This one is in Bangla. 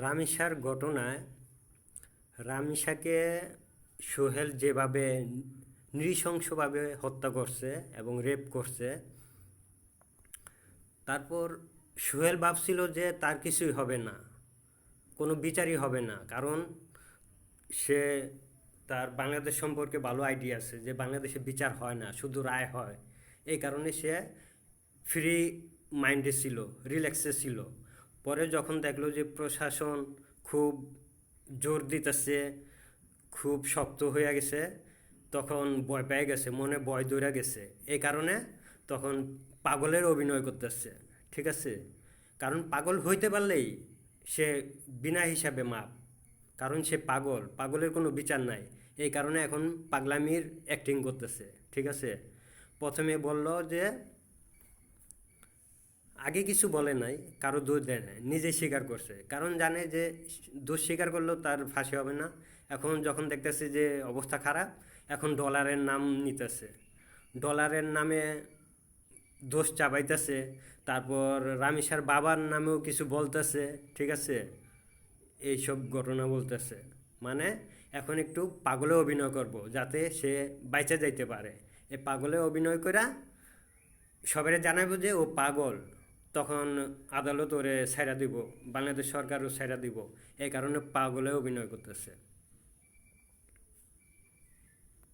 রামিসার ঘটনায় রামিসাকে সোহেল যেভাবে নৃশংসভাবে হত্যা করছে এবং রেপ করছে, তারপর সোহেল ভাবছিল যে তার কিছুই হবে না, কোনো বিচারই হবে না, কারণ সে তার বাংলাদেশ সম্পর্কে ভালো আইডিয়া আছে যে বাংলাদেশে বিচার হয় না, শুধু রায় হয়। এই কারণে সে ফ্রি মাইন্ডে ছিল, রিল্যাক্সে ছিল। পরে যখন দেখলো যে প্রশাসন খুব জোর দিতেছে, খুব শক্ত হয়ে গেছে, তখন ভয় পেয়ে গেছে, মনে ভয় ধরে গেছে। এই কারণে তখন পাগলের অভিনয় করতেছে। ঠিক আছে, কারণ পাগল হইতে পারলেই সে বিনা হিসাবে মাপ, কারণ সে পাগল, পাগলের কোনো বিচার নাই। এই কারণে এখন পাগলামির অ্যাক্টিং করতেছে। ঠিক আছে, প্রথমে বলল যে আগে কিছু বলে নাই, কারো দোষ দেয় নাই, নিজে স্বীকার করছে, কারণ জানে যে দোষ স্বীকার করলেও তার ফাঁসি হবে না। এখন যখন দেখতেছে যে অবস্থা খারাপ, এখন ডলারের নাম নিতেছে, ডলারের নামে দোষ চাপাইতেছে। তারপর রামিসার বাবার নামেও কিছু বলতেছে। ঠিক আছে, এইসব ঘটনা বলতেছে, মানে এখন একটু পাগলে অভিনয় করব যাতে সে বাইচা যাইতে পারে। এই পাগলে অভিনয় করা সবাই জানাবো যে ও পাগল, তখন আদালত ওরে ছাইড়া দিব, বাংলাদেশ সরকারও ছাইড়া দিব। এই কারণে পাগলে অভিনয় করতেছে।